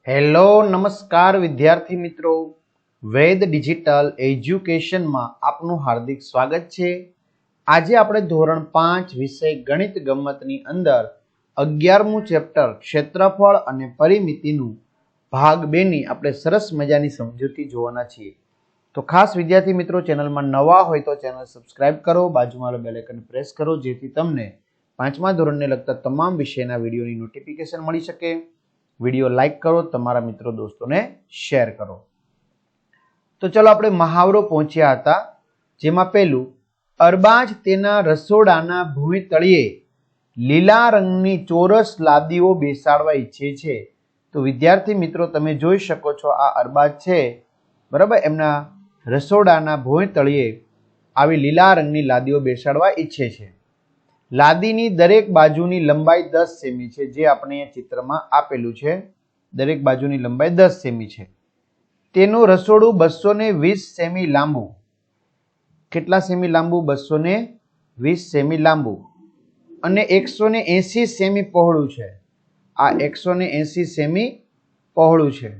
Hello નમસ્કાર વિદ્યાર્થી મિત્રો, વેદ ડિજિટલ એજ્યુકેશનમાં આપનું હાર્દિક સ્વાગત છે। આજે આપણે ધોરણ 5 વિષય ગણિત ગમ્મતની અંદર 11મું ચેપ્ટર ક્ષેત્રફળ અને પરિમિતિનું ભાગ 2 ની આપણે સરસ મજાની સમજૂતી જોવાના છીએ। તો ખાસ વિદ્યાર્થી મિત્રો, ચેનલમાં નવા હોય તો ચેનલ સબસ્ક્રાઇબ કરો, બાજુમાં બેલ આઇકન પ્રેસ કરો, જેથી તમને 5મા ધોરણને લગતા તમામ વિષયના વિડીયોની નોટિફિકેશન મળી શકે। વિડીયો લાઈક કરો, તમારા મિત્રો દોસ્તોને શેર કરો। તો ચલો આપણે મહાવરો પહોંચ્યા હતા, જેમાં પહેલું, અરબાજ તેના રસોડાના ભૂમિતળિયે લીલા રંગની ચોરસ લાદીઓ બેસાડવા ઈચ્છે છે। તો વિદ્યાર્થી મિત્રો, તમે જોઈ શકો છો આ અરબાજ છે, બરાબર, એમના રસોડાના ભૂમિતળિયે આવી લીલા રંગની લાદીઓ બેસાડવા ઈચ્છે છે। લાદીની દરેક બાજુની લંબાઈ 10 સેમી છે, જે આપણે અહીંયા ચિત્રમાં આપેલું છે। દરેક બાજુની લંબાઈ 10 સેમી છે। તેનું રસોડું 220 સેમી લાંબુ, કેટલા સેમી લાંબુ? 220 સેમી લાંબુ અને 180 સેમી પહોળું છે। આ 180 સેમી પહોળું છે।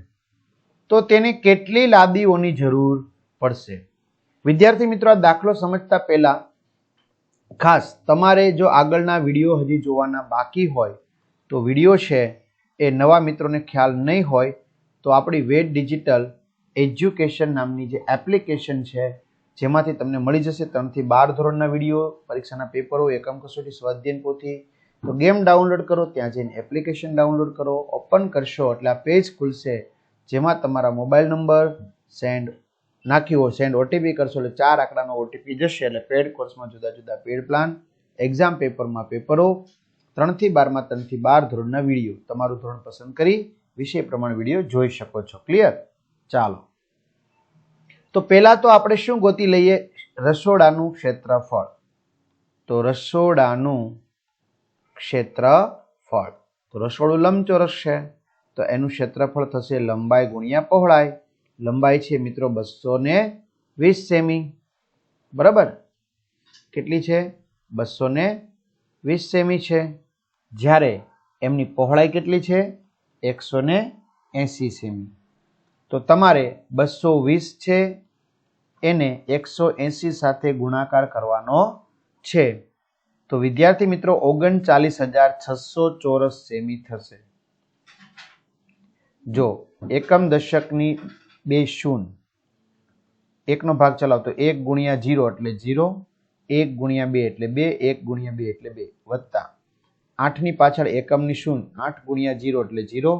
તો તેને કેટલી લાદીઓની જરૂર પડશે? વિદ્યાર્થી મિત્રો, આ દાખલો સમજતા પહેલા ખાસ તમારે જો આગળના વિડીયો હજી જોવાના બાકી હોય તો વિડીયો છે એ નવા મિત્રોને ખ્યાલ નહીં હોય તો આપણી વેદ ડિજિટલ એજ્યુકેશન નામની જે એપ્લિકેશન છે, જેમાંથી તમને મળી જશે 3 થી 12 ધોરણના વિડીયો, પરીક્ષાના પેપરો, એકમ કસોટી, સ્વાધ્યાયન પોથી। તો ગેમ ડાઉનલોડ કરો, ત્યાં જઈને એપ્લિકેશન ડાઉનલોડ કરો, ઓપન કરશો એટલે આ પેજ ખુલશે, જેમાં તમારા મોબાઈલ નંબર સેન્ડ નાખ્યો, સેન્ડ ઓટીપી કરશો એટલે 4 આંકડાનો ઓટીપી જશે, એટલે પેડ કોર્સમાં જુદા જુદા પેડ પ્લાન, એક્ઝામ પેપરમાં પેપરો, 3 થી 12 માં 3 થી 12 ધોરણના વિડીયો, તમારું ધોરણ પસંદ કરી વિષય પ્રમાણે વિડીયો જોઈ શકો છો। ક્લિયર? ચાલો, તો પહેલા તો આપણે શું ગોતી લઈએ? રસોડાનું ક્ષેત્રફળ। તો રસોડાનું ક્ષેત્રફળ, તો રસોડું લંબચોરસ છે, તો એનું ક્ષેત્રફળ થશે લંબાઈ ગુણ્યા પહોળાઈ। લંબાઈ છે મિત્રો 220 સેમી, બરાબર? કેટલી છે? 220 સેમી છે। જ્યારે એમની પહોળાઈ કેટલી છે? 180 સેમી। તો તમારે 220 છે એને 180 સાથે ગુણાકાર કરવાનો છે। તો વિદ્યાર્થી મિત્રો 39,600 ચોરસ સેમી થશે। જો એકમ દશકની 2 શૂન્ય, એકનો ભાગ ચલાવતો 1 ગુણ્યા 0 એટલે 0, 1 ગુણ્યા 2 એટલે 2, 1 ગુણ્યા 2 એટલે 2, વત્તા 8 ની પાછળ એકમની શૂન્ય, 8 ગુણ્યા 0 એટલે 0,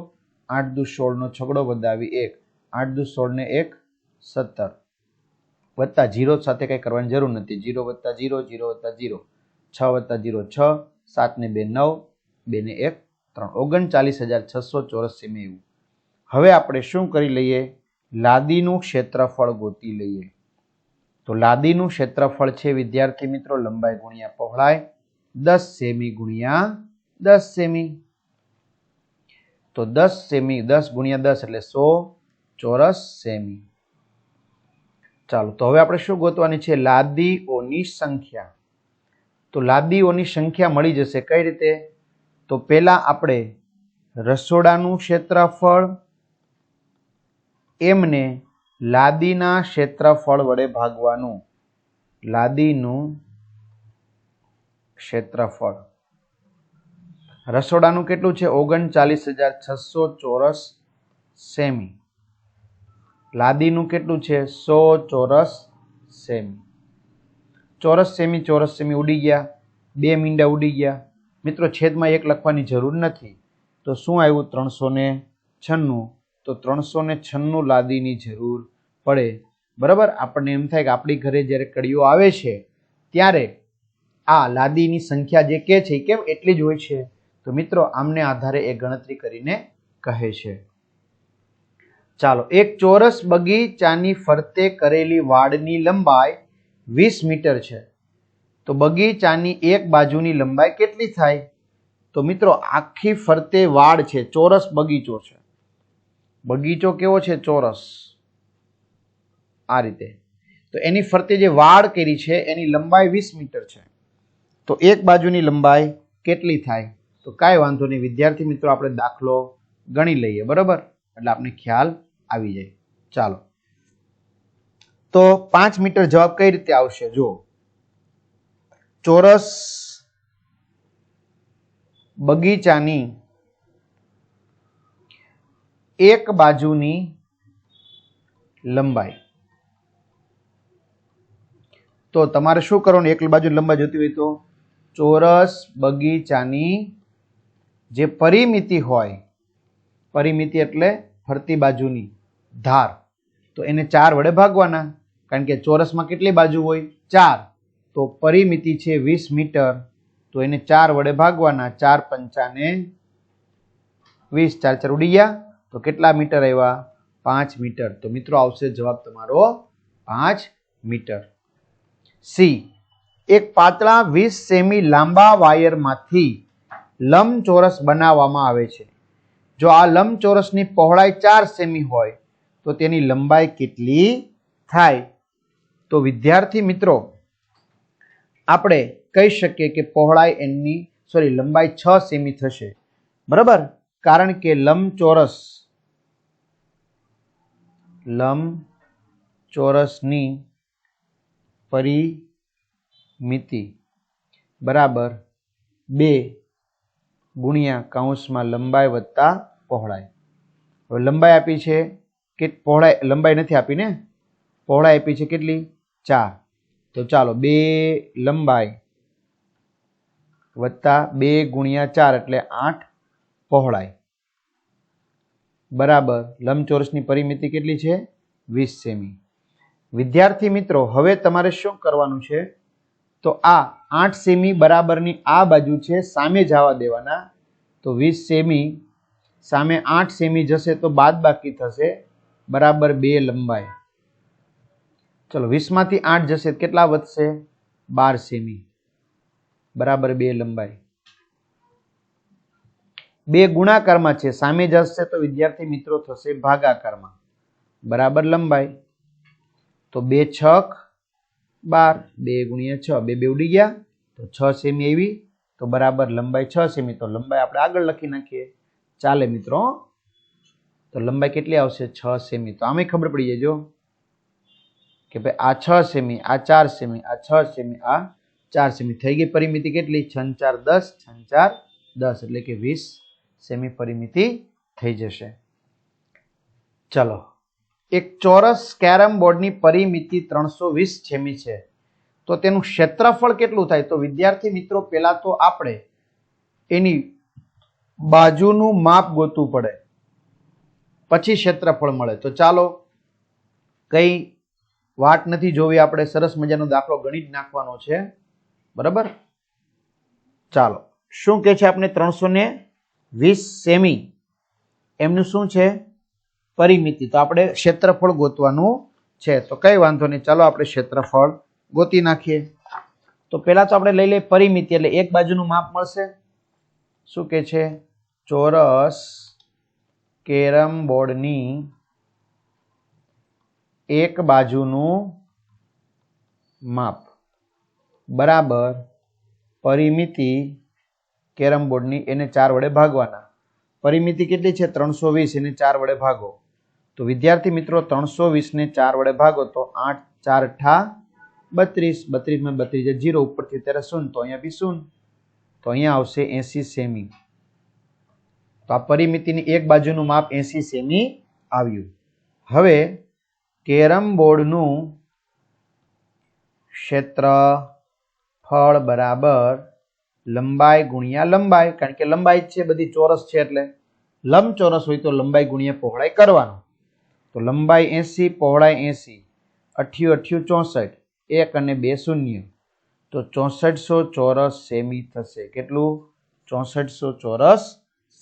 8 દુ 16 નો છગડો વધાવી 1, 8 દુ 16 ને 1 17, વત્તા 0 સાથે કઈ કરવાની જરૂર નથી, 0 વત્તા 0, 0 વત્તા 0, 6 વત્તા 0 6, 7 ને 2 9, 2 ને 1 3, 39,600 ચોરસ સેમી એવું। હવે આપણે શું કરી લઈએ? લાદીનું ક્ષેત્રફળ ગોતી લઈએ। તો લાદીનું ક્ષેત્રફળ છે વિદ્યાર્થી મિત્રો લંબાઈ ગુણ્યા પહોળાઈ 10 સેમી ગુણ્યા 10 સેમી। તો 10 સેમી, 10 ગુણ્યા 10 એટલે 100 ચોરસ સેમી। ચાલો, તો હવે આપણે શું ગોતવાની છે? લાદીઓની સંખ્યા। તો લાદીઓની સંખ્યા મળી જશે કઈ રીતે? તો પહેલા આપણે રસોડાનું ક્ષેત્રફળ એમને લાદીના ક્ષેત્રફળ વડે ભાગવાનું। લાદીનું ક્ષેત્રફળ રસોડાનું કેટલું છે? 39,600 ચોરસ સેમી। લાદીનું કેટલું છે? 100 ચોરસ સેમી। ચોરસ સેમી ઉડી ગયા, 2 મીંડા ઉડી ગયા। મિત્રો છેદમાં 1 લખવાની જરૂર નથી, તો શું આવ્યું? 396। તો 396 લાદીની જરૂર પડે, બરાબર? આપણને એમ થાય કે આપણી ઘરે જ્યારે કડીઓ આવે છે ત્યારે આ લાદીની સંખ્યા જે કે છે કેમ એટલી જ હોય છે? તો મિત્રો આમને આધારે એ ગણતરી કરીને કહે છે। ચાલો, એક ચોરસ બગીચાની ફરતે કરેલી વાડની લંબાઈ 20 મીટર છે। તો બગીચાની એક બાજુની લંબાઈ કેટલી થાય? તો મિત્રો આખી ફરતે વાડ છે, ચોરસ બગીચો છે। બગીચો કેવો છે? ચોરસ, આ રીતે। તો એની ફરતે જે વાડ કરી છે એની લંબાઈ 20 મીટર છે। તો એક બાજુની લંબાઈ કેટલી થાય? તો કાંઈ વાંધો નહીં વિદ્યાર્થી મિત્રો, આપણે દાખલો ગણી લઈએ, બરાબર? એટલે આપણે ખ્યાલ આવી જાય. ચાલો, તો 5 મીટર જવાબ કઈ રીતે આવશે? જો ચોરસ બગીચાની એક બાજુની લંબાઈ, તો તમારે શું કરવાનું? એક બાજુ લંબાઈ જોતી હોય તો ચોરસ બગીચાની જે પરિમિતિ હોય, પરિમિતિ એટલે ફરતી બાજુની ધાર, તો એને 4 વડે ભાગવાના, કારણ કે ચોરસમાં કેટલી બાજુ હોય? 4. તો પરિમિતિ છે 20 મીટર, તો એને 4 વડે ભાગવાના. 4 પંચાને 20, 4 4 ઉડી ગયા, તો કેટલા મીટર આવ્યા? 5 મીટર. તો મિત્રો આવશે જવાબ તમારો 5 મીટર. સી, એક પાતળા 20 સેમી લાંબા વાયરમાંથી લંબચોરસ બનાવવામાં આવે છે. જો આ લંબચોરસની પહોળાઈ 4 સેમી હોય તો તેની લંબાઈ કેટલી થાય? તો વિદ્યાર્થી મિત્રો આપણે કહી શકીએ કે પહોળાઈ એની લંબાઈ 6 સેમી થશે, બરાબર? કારણ કે લંબચોરસની પરિમિતિ બરાબર 2 ગુણ્યા કૌંસમાં લંબાઈ વત્તા પહોળાઈ. હવે લંબાઈ આપી છે કે પહોળાઈ? લંબાઈ નથી આપી ને, પહોળાઈ આપી છે કેટલી? 4. તો ચાલો 2 લંબાઈ વત્તા 2 ગુણ્યા 4 એટલે 8 પહોળાઈ બરાબર લંબચોરસની પરિમિતિ કેટલી છે? 20 સેમી. વિદ્યાર્થી મિત્રો હવે તમારે શું કરવાનું છે? તો આ 8 સેમી બરાબરની આ બાજુ છે, સામે જવા દેવાના. તો 20 સેમી સામે 8 સેમી જશે તો બાદબાકી થશે, બરાબર 2 લંબાઈ. ચલો 20 માંથી 8 જશે કેટલા વધશે? 12 સેમી બરાબર 2 લંબાઈ. 2 ગુણાકારમાં છે, સામે જશે તો વિદ્યાર્થી મિત્રો થશે ભાગાકારમાં, બરાબર લંબાઈ. તો 2 છક 12, 2 ગુણ્યા 6, 2 2 ઉડી ગયા, તો 6 સેમી આવી, તો બરાબર લંબાઈ 6 સેમી. તો લંબાઈ આપણે આગળ લખી નાખીએ. ચાલે મિત્રો, તો લંબાઈ કેટલી આવશે? 6 સેમી. તો આમે ખબર પડી જાય જો કે ભાઈ આ 6 સેમી, આ 4 સેમી, આ 6 સેમી, આ 4 સેમી થઈ ગઈ. પરિમિતિ કેટલી? 6 4 10, 6 4 10 એટલે કે 20 સેમી પરિમિતિ થઈ જશે. ચલો, એક ચોરસ કેરમ બોર્ડની પરિમિતિ 320 સેમી છે, તો તેનું ક્ષેત્રફળ કેટલું થાય? તો વિદ્યાર્થી મિત્રો પહેલા તો આપણે એની બાજુનું માપ ગોતવું પડે, પછી ક્ષેત્રફળ મળે. તો ચાલો, કઈ વાટ નથી જોવી, આપણે સરસ મજાનો દાખલો ગણિત નાખવાનો છે, બરાબર? ચાલો, શું કે છે આપણે? 320 સેમી એમનું શું છે? પરિમિતિ. તો આપણે ક્ષેત્રફળ ગોતવાનું છે, તો કઈ વાંધો નહીં, ચાલો આપણે ક્ષેત્રફળ ગોતી નાખીએ. તો પહેલા તો આપણે લઈ લઈએ પરિમિતિ, એટલે એક બાજુનું માપ મળશે. શું કે છે? ચોરસ કેરમ બોર્ડની એક બાજુનું માપ બરાબર પરિમિતિ કેરમ બોર્ડની, એને 4 વડે ભાગવાના. પરિમિતિ કેટલી છે? 320, એને 4 વડે ભાગો. તો વિદ્યાર્થી મિત્રો 320 ને 4 વડે ભાગો તો 8 4 ઠા 32, 32 માં 32 0 ઉપરથી ત્યારે 0, તો અહીંયા બી 0, તો અહીંયા આવશે 80 સેમી. તો આ પરિમિતિની એક બાજુનું માપ 80 સેમી આવ્યું. હવે કેરમ બોર્ડનું ક્ષેત્રફળ બરાબર લંબાઈ ગુણ્યા લંબાઈ, કારણ કે લંબાઈ જ છે, બધી ચોરસ છે એટલે લંબચોરસ હોય તો લંબાઈ ગુણ્યા પહોળાઈ કરવાનો. તો લંબાઈ 80, પહોળાઈ 80, 8 8 64, 1 અને 2 0, તો 6400 ચોરસ સેમી થશે. કેટલું? 6400 ચોરસ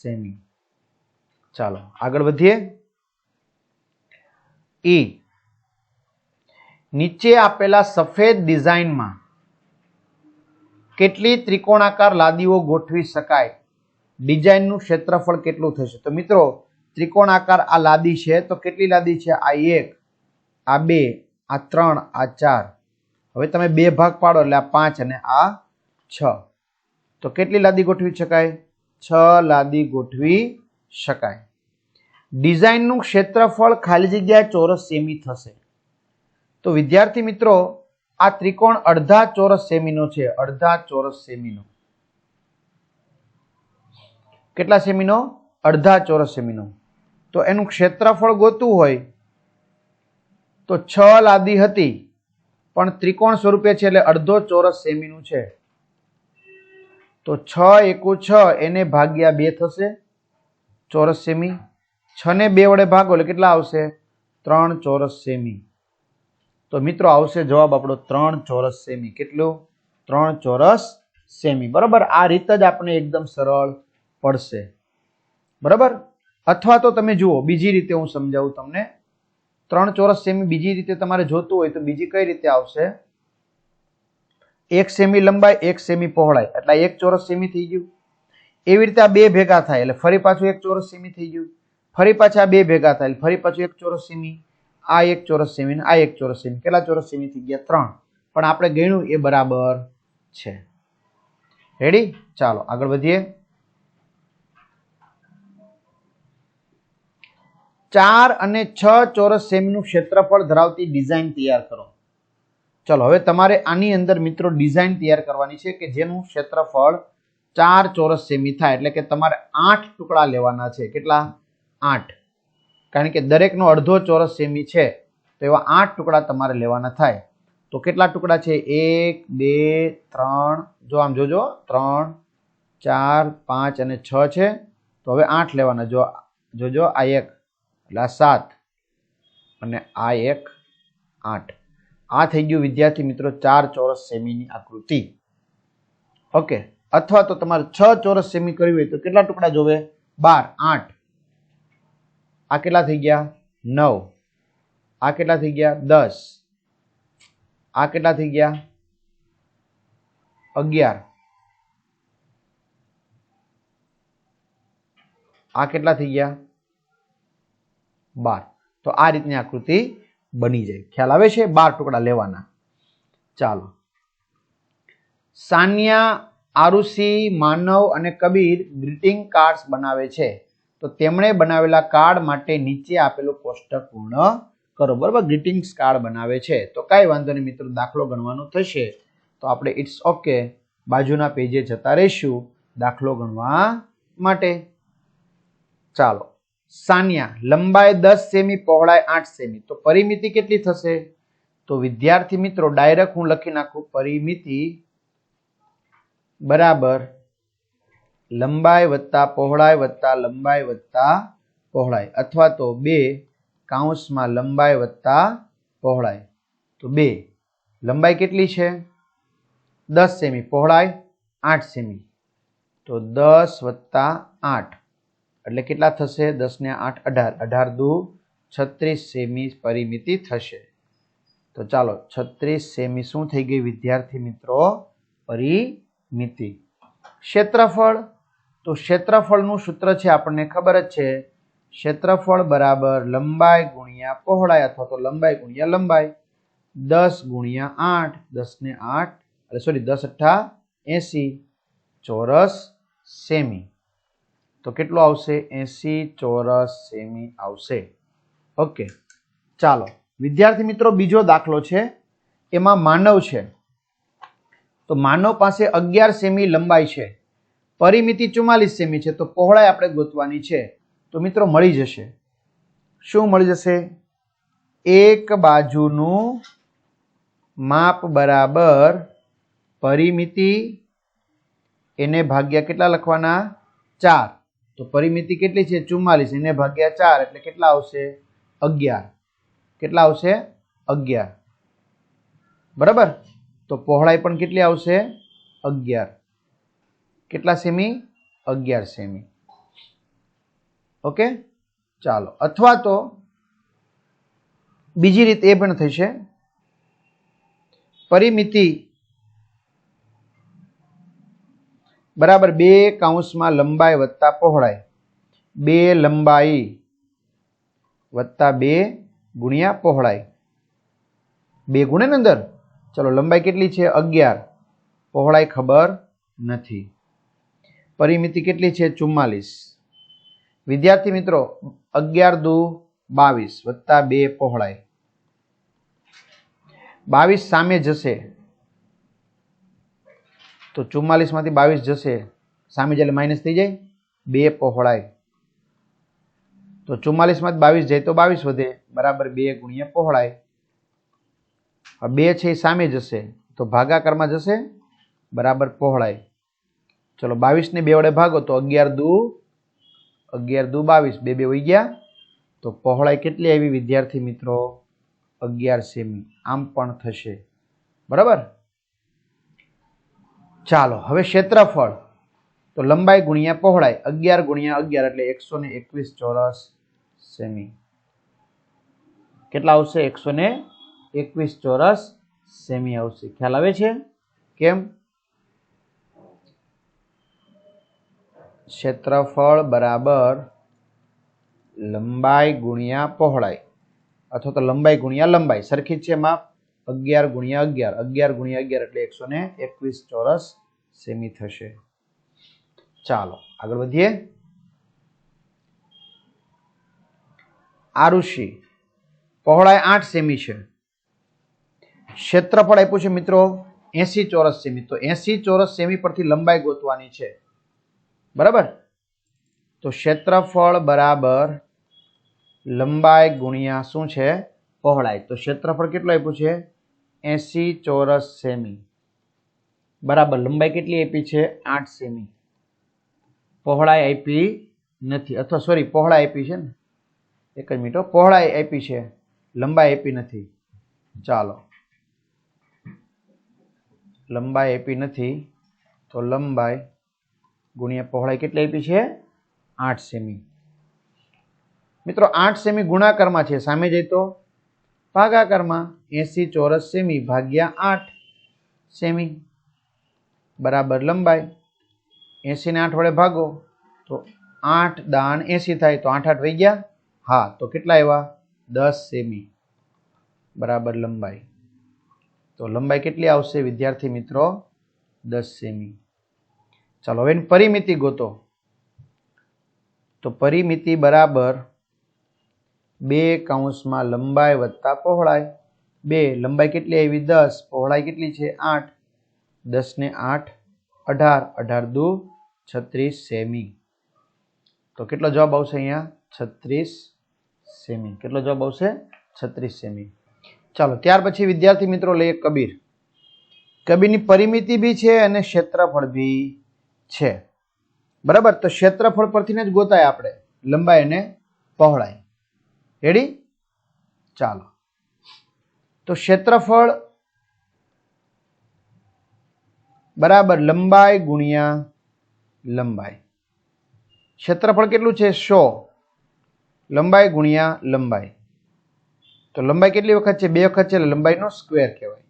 સેમી. ચાલો આગળ વધીએ. ઈ, નીચે આપેલા સફેદ ડિઝાઇનમાં કેટલી ત્રિકોણાકાર લાદીઓ ગોઠવી શકાય? ડિઝાઇનનું ક્ષેત્રફળ કેટલું થશે? તો મિત્રો ત્રિકોણાકાર આ લાદી છે, તો કેટલી લાદી છે? આ 1, આ 2, આ 3, આ 4. હવે તમે 2 ભાગ પાડો એટલે આ 5 અને આ 6. તો કેટલી લાદી ગોઠવી શકાય? 6 લાદી ગોઠવી શકાય. ડિઝાઇનનું ક્ષેત્રફળ ખાલી જગ્યા ચોરસ સેમી થશે. તો વિદ્યાર્થી મિત્રો આ ત્રિકોણ અડધા ચોરસ સેમીનો છે. અડધા ચોરસ સેમીનો. કેટલા સેમીનો? અડધા ચોરસ સેમીનો. તો એનું ક્ષેત્રફળ ગોતવું હોય તો 6 લાદી હતી પણ ત્રિકોણ સ્વરૂપે છે એટલે અડધો ચોરસ સેમીનું છે. તો 6 એકુ 6 એને ભાગ્યા 2 થશે ચોરસ સેમી. 6 ને 2 વડે ભાગો એટલે કેટલા આવશે? 3 ચોરસ સેમી. તો મિત્રો આવશે જવાબ આપણો 3 ચોરસ સેમી. કેટલું? 3 ચોરસ સેમી. બરાબર. આ રીત જ આપણે એકદમ સરળ પડશે. બરાબર. અથવા તો તમે જુઓ બીજી રીતે હું સમજાવું તમને. 3 ચોરસ સેમી બીજી રીતે તમારે જોતું હોય તો બીજી કઈ રીતે આવશે? 1 સેમી લંબાઈ 1 સેમી પહોળાઈ એટલે 1 ચોરસ સેમી થઈ ગયું. એવી રીતે આ બે ભેગા થાય એટલે ફરી પાછું 1 ચોરસ સેમી થઈ ગયું. ફરી પાછા બે ભેગા થાય એટલે ફરી પાછું 1 ચોરસ સેમી. આ 1 ચોરસ સેમી ને આ 1 ચોરસ સેમી. કેટલા ચોરસ સેમી થઈ ગયા? 3. પણ આપણે ગણ્યું એ બરાબર છે. રેડી? ચાલો આગળ વધીએ. 4 અને 6 ચોરસ સેમીનું ક્ષેત્રફળ ધરાવતી ડિઝાઇન તૈયાર કરો. ચલો હવે તમારે આની અંદર મિત્રો ડિઝાઇન તૈયાર કરવાની છે કે જેનું ક્ષેત્રફળ 4 ચોરસ સેમી થાય. એટલે કે તમારે 8 ટુકડા લેવાના છે. કેટલા? 8. કારણ કે દરેકનો અડધો ચોરસ સેમી છે તો એવા 8 ટુકડા તમારે લેવાના થાય. તો કેટલા ટુકડા છે? 1 2 3. જો આમ જોજો 3 4 5 અને 6 છે. તો હવે 8 લેવાના. જોજો આ 1 એટલે આ 7 અને આ 1 8. આ થઈ ગયું વિદ્યાર્થી મિત્રો 4 ચોરસ સેમીની આકૃતિ. ઓકે. અથવા તો તમારે 6 ચોરસ સેમી કરવી હોય તો કેટલા ટુકડા જોવે? 12 8. આ કેટલા થઈ ગયા? 9. આ કેટલા થઈ ગયા? 10. આ કેટલા થઈ ગયા? 11. આ કેટલા થઈ ગયા? 12. તો આ રીતની આકૃતિ બની જાય. ખ્યાલ આવે છે? 12 ટુકડા લેવાના. ચાલો. સાનિયા, આરુષી, માનવ અને કબીર ગ્રીટિંગ કાર્ડ્સ બનાવે છે. તો તેમણે બનાવેલા કાર્ડ માટે નીચે આપેલું કોષ્ટક પૂર્ણ કરો. બરાબર. ગ્રીટિંગ્સ કાર્ડ બનાવે છે તો કાંઈ વાંધો નહીં મિત્રો. દાખલો ગણવાનો થશે તો આપણે ઇટ્સ ઓકે બાજુના પેજે જતા રહીશું દાખલો ગણવા માટે. ચાલો. સાનિયા, લંબાઈ 10 સેમી પહોળાઈ 8 સેમી. તો પરિમિતિ કેટલી થશે? તો વિદ્યાર્થી મિત્રો ડાયરેક્ટ હું લખી નાખું. પરિમિતિ બરાબર લંબાઈ વત્તા પહોળાઈ વત્તા લંબાઈ વત્તા પહોળાઈ, અથવા તો 2 કૌંસમાં લંબાઈ વત્તા પહોળાઈ. તો 2 લંબાઈ કેટલી છે? 10 સેમી. પહોળાઈ 8 સેમી. તો 10 વત્તા 8 એટલે કેટલા થશે? 10 ને 8 18. 18 દુ 36 સેમી પરિમિતિ થશે. તો ચાલો 36 સેમી શું થઈ ગઈ વિદ્યાર્થી મિત્રો? પરિમિતિ. ક્ષેત્રફળ. તો ક્ષેત્રફળનું સૂત્ર છે આપણને ખબર જ છે. ક્ષેત્રફળ બરાબર લંબાઈ ગુણ્યા પહોળાઈ અથવા તો લંબાઈ ગુણ્યા લંબાઈ. 10 ગુણ્યા 8. 10 ને 8 એટલે સોરી 10 અઠ્ઠા 80 ચોરસ સેમી. તો કેટલું આવશે? 80 ચોરસ સેમી આવશે. ઓકે. ચાલો વિદ્યાર્થી મિત્રો બીજો દાખલો છે. એમાં માનવ છે. તો માનવ પાસે 11 સેમી લંબાઈ છે. પરિમિતિ 44 સેમી છે. તો પહોળાઈ આપણે ગોતવાની છે. તો મિત્રો મળી જશે. શું મળી જશે? એક બાજુનું માપ બરાબર પરિમિતિ એને ભાગ્યા કેટલા લખવાના? 4. તો પરિમિતિ કેટલી છે? 44. એને ભાગ્યા 4 એટલે કેટલા આવશે? 11. કેટલા આવશે? 11. બરાબર. તો પહોળાઈ પણ કેટલી આવશે? 11. કેટલા સેમી? 11 સેમી. ઓકે. ચાલો. અથવા તો બીજી રીત એ પણ થશે. પરિમિતિ બરાબર 2 કૌંસમાં લંબાઈ વત્તા પહોળાઈ. 2 લંબાઈ વત્તા 2 ગુણ્યા પહોળાઈ. 2 ગુણે ને અંદર. ચલો લંબાઈ કેટલી છે? 11. પહોળાઈ ખબર નથી. પરિમિતિ કેટલી છે? 44. વિદ્યાર્થી મિત્રો 11 દુ 22 વત્તા 2 પહોળાઈ, 22 સામે જશે તો 44 માંથી 22 જશે, સામે એટલે માઇનસ થઈ જાય, 2 પહોળાઈ, તો 44 માંથી 22 જાય તો 22 વધે, બરાબર 2 ગુણ્યા પહોળાઈ. 2 છે એ સામે જશે તો ભાગાકારમાં જશે, બરાબર પહોળાઈ. ચલો 22 ને 2 વડે ભાગો તો 11 દુ 22, 2 2 વહી ગયા, તો પહોળાઈ કેટલી આવી વિદ્યાર્થી મિત્રો? 11 સેમી. આમ પણ થશે, બરાબર. ચાલો હવે ક્ષેત્રફળ, તો લંબાઈ ગુણ્યા પહોળાઈ, 11 ગુણ્યા 11 એટલે 121 ચોરસ સેમી. કેટલા આવશે? 121 ચોરસ સેમી આવશે. ખ્યાલ આવે છે? કેમ? ક્ષેત્રફળ બરાબર લંબાઈ ગુણ્યા પહોળાઈ, અથવા તો લંબાઈ ગુણ્યા લંબાઈ, સરખી જ છે માપ. 11 ગુણ્યા 11, 11 ગુણ્યા 11 એટલે 121 ચોરસ સેમી થશે. ચાલો આગળ વધીએ. આરુષિ, પહોળાઈ 8 સેમી છે, ક્ષેત્રફળ આપ્યું છે મિત્રો 80 ચોરસ સેમી. તો 80 ચોરસ સેમી પરથી લંબાઈ ગોતવાની છે, બરાબર. તો ક્ષેત્રફળ બરાબર લંબાઈ ગુણ્યા શું છે? પહોળાઈ. તો ક્ષેત્રફળ કેટલું આપ્યું છે? 80 ચોરસ સેમી, બરાબર લંબાઈ કેટલી આપી છે? 8 સેમી. પહોળાઈ આપી નથી, અથવા સોરી પહોળાઈ આપી છે ને, એક જ મિનિટ, પહોળાઈ આપી છે, લંબાઈ આપી નથી. ચાલો લંબાઈ આપી નથી, તો લંબાઈ ગુણ્યા પહોળાઈ કેટલી આપી છે? 8 સેમી. મિત્રો 8 સેમી ગુણાકારમાં છે, સામે જાય તો ભાગાકારમાં. 80 ચોરસ સેમી ભાગ્યા 8 સેમી, બરાબર લંબાઈ. 80 ને 8 વડે ભાગો તો 8 દાન 80 થાય, તો 8 8 વહી ગયા. હા, તો કેટલા આવ્યા? 10 સેમી, બરાબર લંબાઈ. તો લંબાઈ કેટલી આવશે વિદ્યાર્થી મિત્રો? 10 સેમી. ચાલો હવે પરિમિતિ ગોતો. તો પરિમિતિ બરાબર 2 કૌંસમાં લંબાઈ વત્તા પહોળાઈ. 2 લંબાઈ કેટલી આવી? 10, પહોળાઈ કેટલી છે? 8. 10 ને 8 18, 18 દુ 36 સેમી. તો કેટલો જવાબ આવશે અહીંયા? 36 સેમી. કેટલો જવાબ આવશે? 36 સેમી. ચાલો ત્યાર પછી વિદ્યાર્થી મિત્રો લઈએ કબીર. કબીરની પરિમિતિ બી છે અને ક્ષેત્રફળ બી છે, બરાબર. તો ક્ષેત્રફળ પરથી જ ગોતાય આપણે લંબાઈ અને પહોળાઈ. રેડી? ચાલો તો ક્ષેત્રફળ બરાબર લંબાઈ ગુણ્યા લંબાઈ. ક્ષેત્રફળ કેટલું છે? 100. લંબાઈ ગુણ્યા લંબાઈ, તો લંબાઈ કેટલી વખત છે? 2 વખત છે, એટલે લંબાઈનો સ્ક્વેર કહેવાય.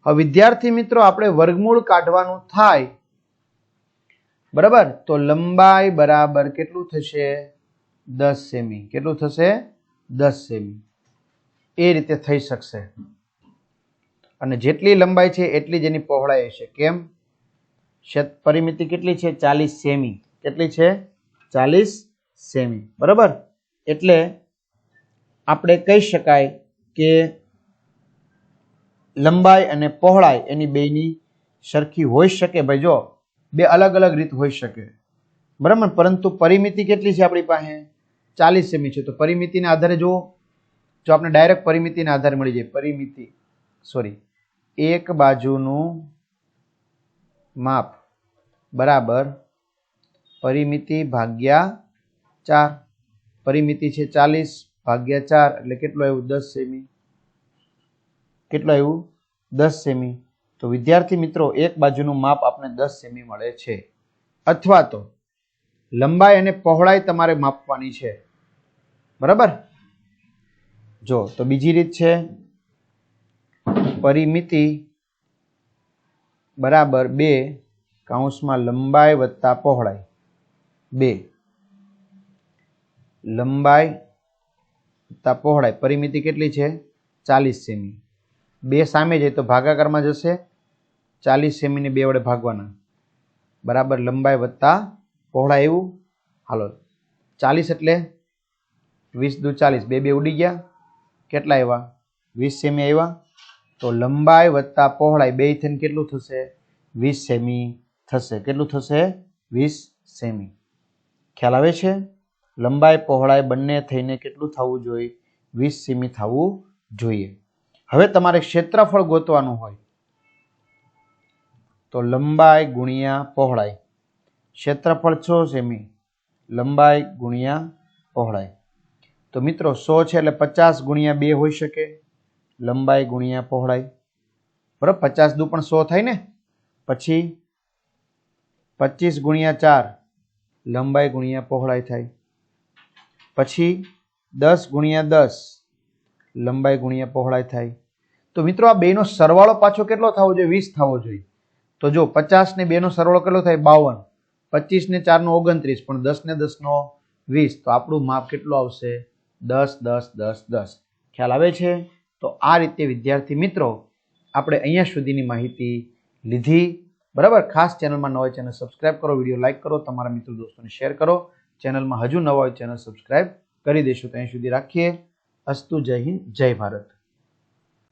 હવે વિદ્યાર્થી મિત્રો આપણે વર્ગમૂળ કાઢવાનું થાય, બરાબર. તો લંબાઈ બરાબર કેટલું થશે? 10 સેમી. કેટલું થશે? 10 સેમી. એ રીતે થઈ શકશે. અને જેટલી લંબાઈ છે એટલી જ એની પહોળાઈ હશે. કેમ? પરિમિતિ કેટલી છે? 40 સેમી. કેટલી છે? 40 સેમી, બરાબર. એટલે આપણે કહી શકાય કે લંબાઈ અને પહોળાઈ એની બેની સરખી હોઈ શકે. ભાઈ જો બે અલગ અલગ રીત હોઈ શકે, બરાબર. પરંતુ પરિમિતિ કેટલી છે આપણી પાસે? 40 સેમી છે. તો પરિમિતિના આધારે જો આપણે ડાયરેક્ટ પરિમિતિના આધારે મળી જાય, પરિમિતિ એક બાજુનું માપ બરાબર પરિમિતિ ભાગ્યા 4. પરિમિતિ છે 40 ભાગ્યા 4 એટલે કેટલું આવ્યું? 10 સેમી. કેટલું આવ્યું? 10 સેમી. તો વિદ્યાર્થી મિત્રો એક બાજુનું માપ આપણે 10 સેમી મળે છે. અથવા તો લંબાઈ અને પહોળાઈ તમારે માપવાની છે, બરાબર. જો તો બીજી રીત છે, પરિમિતિ બરાબર 2 કૌંસમાં લંબાઈ વત્તા પહોળાઈ. 2 લંબાઈ વત્તા પહોળાઈ. પરિમિતિ કેટલી છે? 40 સેમી. 2 સામે જાય તો ભાગાકારમાં જશે, 40 સેમીને 2 વડે ભાગવાના, બરાબર લંબાઈ વત્તા પહોળાઈ. એવું હાલો 40 એટલે 20 દુ 40, બે ઉડી ગયા, કેટલા આવ્યા? 20 સેમી આવ્યા. તો લંબાઈ વત્તા પહોળાઈ બે થઈને કેટલું થશે? 20 સેમી થશે. કેટલું થશે? 20 સેમી. ખ્યાલ આવે છે? લંબાઈ પહોળાઈ બંને થઈને કેટલું થવું જોઈએ? 20 સેમી થવું જોઈએ. હવે તમારે ક્ષેત્રફળ ગોતવાનું હોય તો લંબાઈ ગુણ્યા પહોળાઈ. ક્ષેત્રફળ 6 સેમી, લંબાઈ ગુણ્યા પહોળાઈ. તો મિત્રો 100 છે એટલે 50 ગુણ્યા 2 હોઈ શકે, લંબાઈ ગુણ્યા પહોળાઈ. બરાબર, 50 દુ પણ 100 થાય ને. પછી 25 ગુણ્યા 4, લંબાઈ ગુણ્યા પહોળાઈ થાય. પછી 10 ગુણ્યા 10, લંબાઈ ગુણ્યા પહોળાઈ થાય. તો મિત્રો આ બેનો સરવાળો પાછો કેટલો થવો જોઈએ? 20 થવો જોઈએ. તો જો 50 ને 2 નો સરવાળો કેટલો થાય? 52. 25 ને 4 નો 29, પણ 10 ને 10 નો 20. તો આપણું માપ કેટલું આવશે? 10 10 10 10. ખ્યાલ આવે છે? તો આ રીતે વિદ્યાર્થી મિત્રો આપણે અહીંયા સુધીની માહિતી લીધી. બરાબર, ખાસ ચેનલમાં નવા હોય ચેનલ સબસ્ક્રાઇબ કરો, વિડીયો લાઈક કરો, તમારા મિત્રો દોસ્તોને શેર કરો. ચેનલમાં હજુ નવા હોય ચેનલ સબસ્ક્રાઇબ કરી દેશો. તો અહીં સુધી રાખીએ. અસ્તુ. જય હિન્દ, જય ભારત.